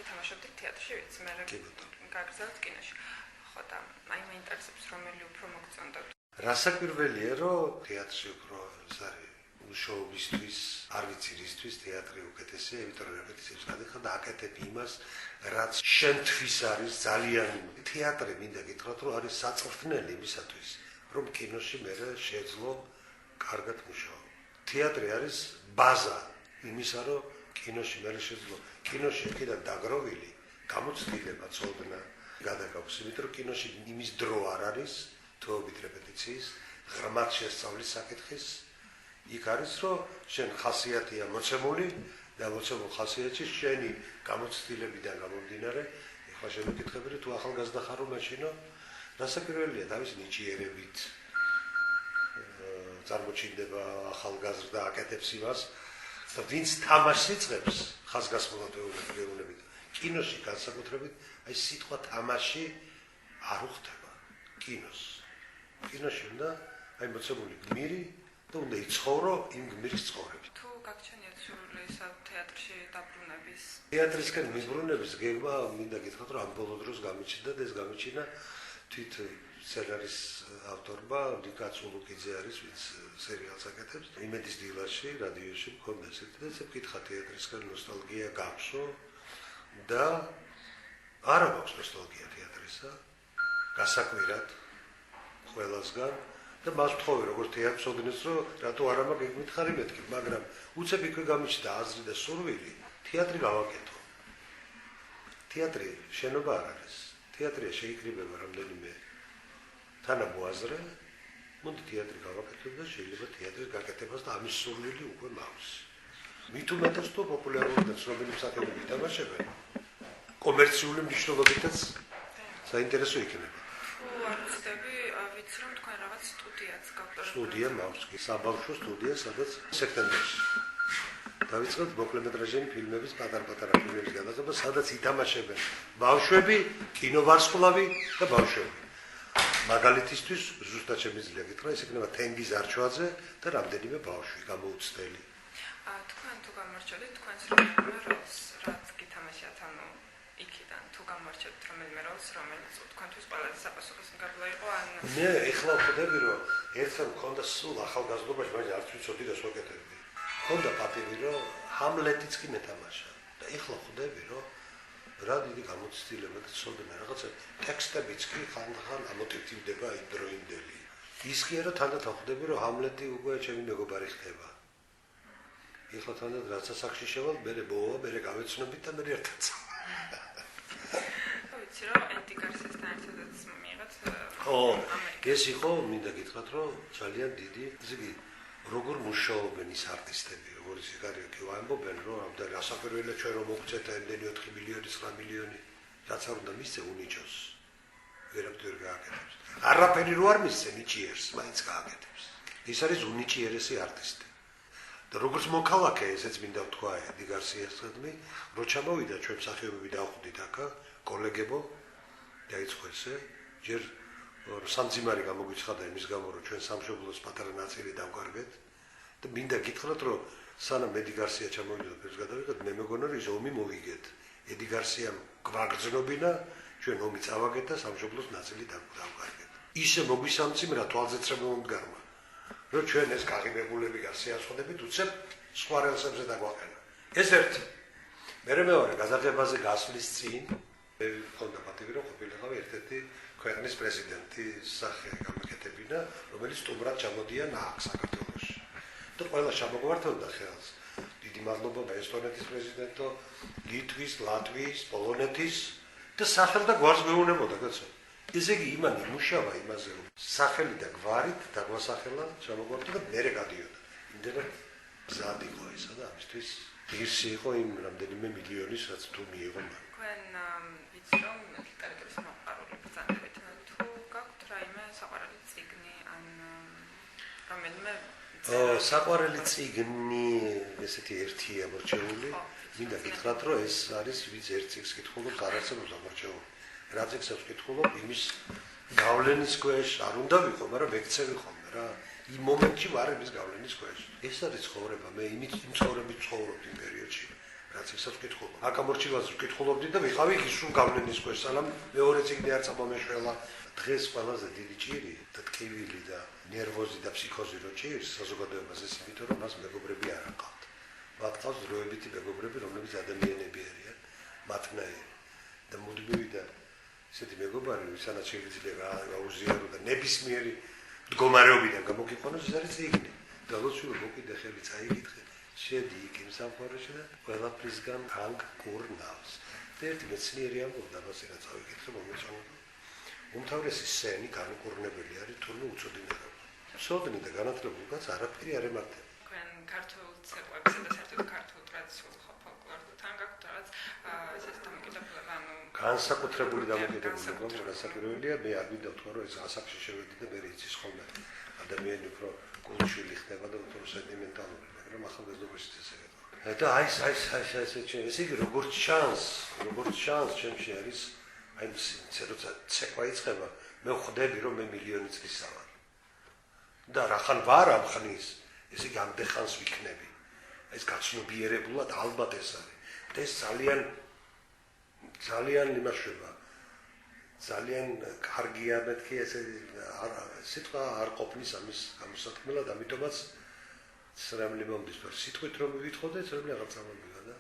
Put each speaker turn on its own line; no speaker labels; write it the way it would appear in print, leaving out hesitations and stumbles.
ხრი თამაშობდით თეატრში, ვიცი, მე გაგრძელეთ კინოში. ხო და აი მაინტერესებს რომელი უფრო მოგწონდა.
რასაკვირველია, რომ თეატრში უფრო ეს არის მუშაობისთვის, არ ვიცი რისთვის თეატრი უკეთესია, იმიტომ რომ რეპეტიციებს გადახდა და აკეთებ იმას, რაც შენთვის არის ძალიან თეატრი მინდა გითხრათ, რომ არის საწვრთნელი იმისათვის, რომ კინოში მე შეძლო კარგად მუშაობა. თეატრი არის ბაზა იმისა, რომ კინოში მე შეძლო კინოში კიდევ დაგროვილი გამოცდილება ცოდნა გადაგაქვს, იმიტომ რომ კინოში იმის დრო არ არის, თუობით რეპეტიციის, ღრმად შესწავლის საკითხის იქ არის, რომ შენ ხასიათია მოცემული და მოცემულ ხასიათში შენი გამოცდილებიდან გამომდინარე, ეხლა შემეკითხები, რომ თუ ახალგაზრდა ხარ რომ მაშინო, რასაკვირველია თავის ნიჭიერებით წარმოჩინდება ახალგაზრდა აკეთებს იმას და ვინც თამაშს იწყებს ხაზგასმულად ვეუბნებით, კინოში განსაკუთრებით აი სიტყვა თამაში არ უხდება კინოს. კინოში უნდა აი მოცემული გმირი და უნდა იცხოვრო იმ გმირის ცხოვრებით.
თუ გაგჩენიათ სურვილი თეატრში დაბრუნების?
თეატრისკენ მიბრუნების გეგმა მინდა გითხრათ, რომ ამ ბოლო დროს გამიჩნდა და ეს გამიჩინა თვით სცენარის ავტორმა ნიკა ცულუკიძე არის, ვინც სერიალს აკეთებს. იმედის დილაში, რადიოში მქონდა ესეთი და ესე ვკითხა თეატრისკენ ნოსტალგია გაქვსო და არა მაქვს ნოსტალგია თეატრისა, გასაკვირად ყველასგან და მას ვთხოვე როგორც თეატრსოდნეს, რომ რატო არა მაქვს გეკითხარი მეთქი, მაგრამ უცებ იქვე გამიჩნდა აზრი და სურვილი თეატრი გავაკეთო. თეატრი შენობა არ არის. თეატრია შეიკრიბება რამდენიმე თანამოაზრე, მოდი თეატრი გავაკეთო და შეიძლება თეატრის გაკეთებას და ამის სურვილი უკვე მაქვს. მით უმეტეს თუ პოპულარული და ცნობილი მსახიობები ითამაშებენ, კომერციული მნიშვნელობითაც საინტერესო იქნება.
არ ვცდები, ვიცი რომ თქვენ რაღაც სტუდიაც გაქვთ.
სტუდია მაქვს, საბავშვო სტუდია, სადაც სექტემბერში დავიწყებთ მოკლემეტრაჟიანი ფილმების პატარ-პატარა ფილმების გადაღება, სადაც ითამაშებენ ბავშვები, კინოვარსკვლავი და ბავშვები. მაგალითისთვის ზუსტად შემიძლია გითხრა, ეს იქნება თენგიზ არჩვაძე და რამდენიმე ბავშვი გამოუცდელი.
თქვენ თუ გამარჯვებით, თქვენს რომელიმე როლს რაც გითამაშიათ, ანუ იქიდან თუ გამარჯვებით რომელიმე როლს, რომელიც თქვენთვის ყველაზე საპასუხისმგებლო იყო, ან
მე ეხლა ხვდები, რომ ერთხელ მქონდა სულ ახალგაზრდობაში, მაგრამ არც ვიცოდი რას ვაკეთებდი. მქონდა პატივი, რომ ჰამლეტიც კი მეთამაშა და ეხლა ხვდები, რომ რა დიდი გამოცდილება და ცოდნა რაღაცა ტექსტებიც კი ხანდახან ამოტივდება იმდროინდელი. ის კი არა თანდათან ხვდები, რომ ჰამლეტი უკვე ჩემი მეგობარი ხდება. ეხლა თანდათან რაც ასაკში შევალ, მე ბოა, მე გავეცნობით და მე ერთად.
ვიცი რომ ენტი გარსიასთან ერთადაც მიიღეთ.
ხო, ეს იყო, მინდა გითხრათ, რომ ძალიან დიდი, ესე იგი, როგორ მუშაობენ ის არტისტები, როგორც იქ ვამბობენ, რომ ამდენი ასაკვირველია ჩვენ რომ მოგწეთ ამდენი 4 მილიონი, 9 მილიონი, რაც არ უნდა მისცე უნიჭოს. ვერაფერ გააკეთებს. არაფერი რო არ მისცე ნიჭიერს, მაინც გააკეთებს. ის არის უნიჭიერესი არტისტი. და როგორც მოქალაქე, ესეც მინდა ვთქვა ენტი გარსიასთან, რო ჩამოვიდა ჩვენ მსახიობები დავხვდით აქა, კოლეგებო, დაიწყო ესე, ჯერ სამძიმარი გამოგვიცხადა იმის გამო, რომ ჩვენ სამშობლოს პატარა ნაწილი დავკარგეთ და მინდა გითხრათ, რომ სანამ ენტი გარსია ჩამოვიდა ფერს გადავიღეთ, მე მეგონა რომ ის ომი მოვიგეთ. ენტი გარსიამ გვაგრძნობინა, ჩვენ ომი წავაგეთ და სამშობლოს ნაწილი დავკარგეთ. ისე მოგვისამციმრა თვალზეცრებულ მდგარმა, რომ ჩვენ ეს კაღებებულები გასიაცხოდებით, უცებ სხვა რელსებზე დაგვაყენა. ეს ერთი. მეორე გადაღებაზე გასვლის წინ მე მქონდა პატივი, რომ ყოფილიყავი ერთ-ერთი ქვეყნის პრეზიდენტის სახე გამეკეთებინა, რომელიც სტუმრად ჩამოდიან აქ საქართველოში. და ყველა ჩამოგვართონდა ხელს. დიდი მადლობა ესტონეთის პრეზიდენტო, ლიტვის, ლატვიის, პოლონეთის და სახელ და გვარს მეუნებოდა, კაცო. ესე იგი იმან იმუშავა იმაზე, რომ სახელი და გვარით დაგვასახელა ჩამოგვართო და მერე გადიოდა. იმდენად მზად იყო ისა და ამისთვის ღირსი იყო იმ რამდენიმე მილიონის, რაც თუ მიიღო მან.
თქვენ ვიცი რომ ლიტერატურის მოყვარული ბრძანებით, თუ გაქვთ რაიმე საყვარელი წიგნი ან რომელიმე
საყვარელი წიგნი ესეთი ერთია მორჩეული, მინდა გითხრათ, რომ ეს არის ვინც ერთ წიგნს კითხულობს, არ არსებობს ამორჩეული. რა წიგნს ვკითხულობ, იმის გავლენის ქვეშ არ უნდა ვიყო, მაგრამ ვექცევი ხოლმე რა. იმ მომენტში ვარ იმის გავლენის ქვეშ. ეს არის ცხოვრება, მე იმ ცხოვრებით ცხოვრობ იმ პერიოდში, რაც კაცებსაც ვკითხულობ. აკამორჩილას ვკითხულობდი და ვიყავი ის რომ გავლენის ქვეშ, სანამ მეორე წიგნი არ წამომეშველა. დღეს ყველაზე დიდი ჭირი და ტკივილი და ნერვოზი და ფსიქოზი რო ჭირს საზოგადოებას ეს იმიტომ რომ მას მეგობრები არ აყავთ. მათ ყავს დროებითი მეგობრები, რომლებიც ადამიანები არიან, მათნაირი და მუდმივი და ესეთი მეგობარი, ვისაც შეიძლება აუზიარო და ნებისმიერი მდგომარეობიდან გამოგიყვანოს, ეს არის წიგნი. და ლოცვი მოკიდე ხელი წაიკითხე, შედი იქ იმ სამყაროში და ყველაფრისგან ან კურნავს. და ერთი მეცნიერი ამბობდა, მას რა წავიკითხე, მომეწონა. უმთავრესი სენი განკურნებელი არის თურმე უწოდინარება. სოდნი და განათლებული კაც არაფერი არ ემართება.
თქვენ ქართულ ცეკვებსა და საერთოდ ქართულ ტრადიციულ ფოლკლორთან გაქვთ რაღაც ესეთი დამოკიდებულება, ანუ
განსაკუთრებული დამოკიდებულება, განსაკუთრებელია, მე არ მინდა ვთქვა, რომ ეს ასაკში შევედი და მე იცის ხოლმე ადამიანი უფრო გულშვილი ხდება და უფრო სენტიმენტალური, მაგრამ ახალგაზრდობაში ესე ვიყავ. და ესე იგი როგორც ჩანს, ჩემში არის აი როცა ცეკვა იწყება, მე ვხვდები რომ მე მილიონი წლისა ვარ. და რახან ვარ ამ ხნის, ესე იგი ამდენ ხანს ვიქნები. ეს გაცნობიერებულად ალბათ ეს არის. და ეს ძალიან იმაშება. ძალიან კარგია მეთქი ესე სიტყვა არ ყოფნის ამის გამოსათქმელად, ამიტომაც სრემლი მომდის, რომ სიტყვით რომ მივითხოდე, სრემლი აღარ წამომივა და